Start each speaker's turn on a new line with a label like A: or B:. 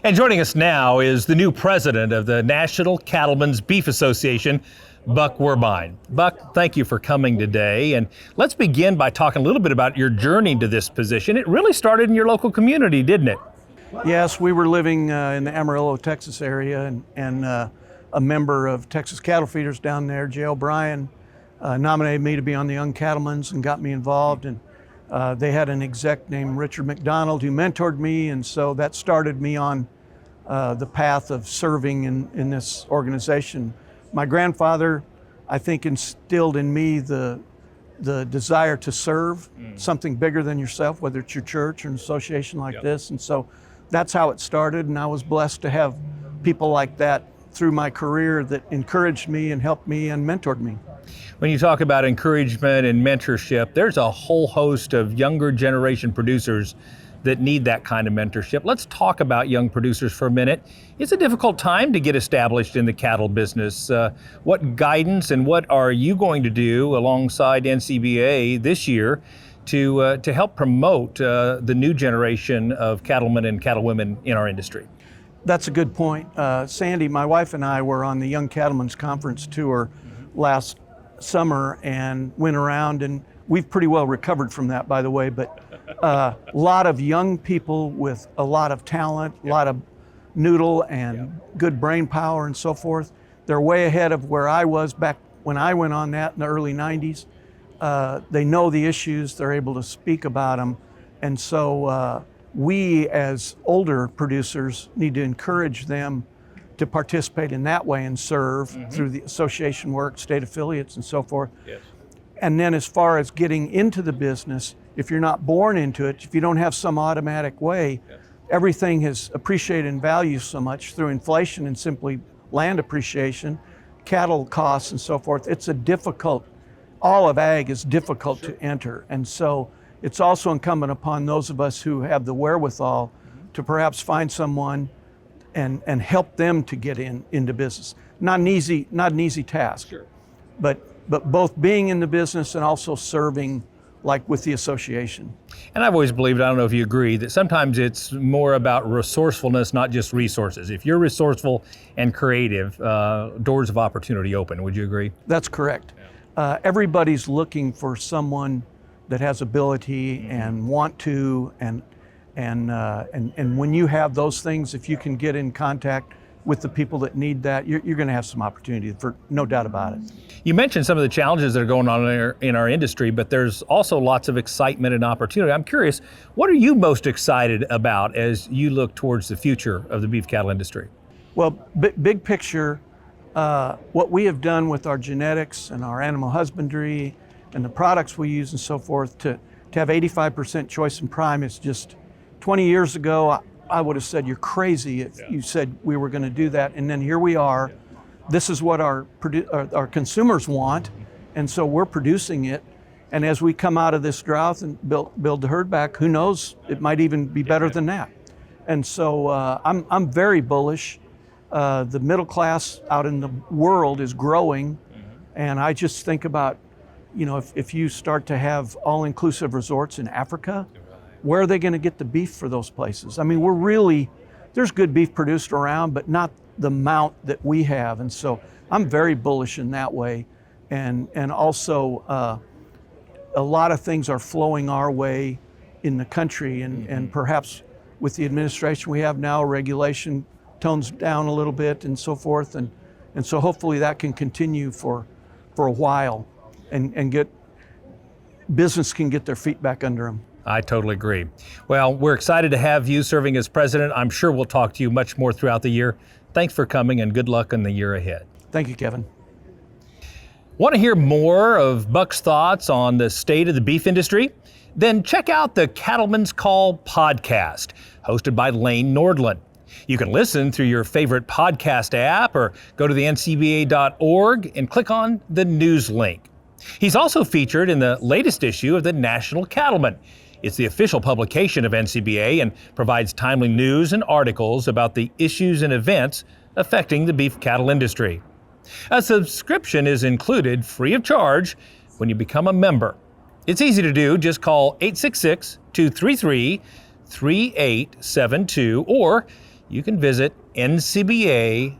A: And joining us now is the new president of the National Cattlemen's Beef Association, Buck Wehrbein. Buck, thank you for coming today. And let's begin by talking a little bit about your journey to this position. It really started in your local community, didn't it?
B: Yes, we were living in the Amarillo, Texas area, and a member of Texas Cattle Feeders down there, Jay O'Brien, nominated me to be on the Young Cattlemen's and got me involved. And they had an exec named Richard McDonald who mentored me, and so that started me on the path of serving in this organization. My grandfather, I think, instilled in me the desire to serve something bigger than yourself, whether it's your church or an association like this. And so that's how it started, and I was blessed to have people like that through my career that encouraged me and helped me and mentored me.
A: When you talk about encouragement and mentorship, there's a whole host of younger generation producers that need that kind of mentorship. Let's talk about young producers for a minute. It's a difficult time to get established in the cattle business. What guidance and what are you going to do alongside NCBA this year to help promote the new generation of cattlemen and cattlewomen in our industry?
B: That's a good point. Sandy, my wife and I were on the Young Cattlemen's Conference tour last summer and went around, and we've pretty well recovered from that, by the way, but a lot of young people with a lot of talent, a lot of noodle and good brain power and so forth. They're way ahead of where I was back when I went on that in the early 90s. They know the issues, they're able to speak about them, and so we as older producers need to encourage them to participate in that way and serve through the association work, state affiliates and so forth.
A: Yes.
B: And then as far as getting into the business, if you're not born into it, if you don't have some automatic way, everything has appreciated in value so much through inflation and simply land appreciation, cattle costs and so forth. It's a difficult, all of ag is difficult to enter. And so it's also incumbent upon those of us who have the wherewithal to perhaps find someone and help them to get into business. Not an easy task, but both being in the business and also serving like with the association.
A: And I've always believed, I don't know if you agree, that sometimes it's more about resourcefulness, not just resources. If you're resourceful and creative, doors of opportunity open. Would you agree?
B: That's correct. Everybody's looking for someone that has ability and want to, and when you have those things, if you can get in contact with the people that need that, you're going to have some opportunity, for no doubt about it.
A: You mentioned some of the challenges that are going on in our industry, but there's also lots of excitement and opportunity. I'm curious, what are you most excited about as you look towards the future of the beef cattle industry?
B: Well, big picture, what we have done with our genetics and our animal husbandry and the products we use and so forth to have 85% choice in prime is just, 20 years ago, I would have said you're crazy if you said we were going to do that. And then here we are. This is what our consumers want, and so we're producing it. And as we come out of this drought and build the herd back, who knows? It might even be better than that. And so I'm very bullish. The middle class out in the world is growing, and I just think about, if you start to have all-inclusive resorts in Africa, where are they going to get the beef for those places? I mean, there's good beef produced around, but not the amount that we have. And so I'm very bullish in that way. And also a lot of things are flowing our way in the country, and perhaps with the administration we have now, regulation tones down a little bit and so forth. And so hopefully that can continue for a while and business can get their feet back under them.
A: I totally agree. Well, we're excited to have you serving as president. I'm sure we'll talk to you much more throughout the year. Thanks for coming, and good luck in the year ahead.
B: Thank you, Kevin.
A: Want to hear more of Buck's thoughts on the state of the beef industry? Then check out the Cattlemen's Call podcast, hosted by Lane Nordland. You can listen through your favorite podcast app or go to the ncba.org and click on the news link. He's also featured in the latest issue of the National Cattleman. It's the official publication of NCBA and provides timely news and articles about the issues and events affecting the beef cattle industry. A subscription is included free of charge when you become a member. It's easy to do. Just call 866-233-3872 or you can visit ncba.org.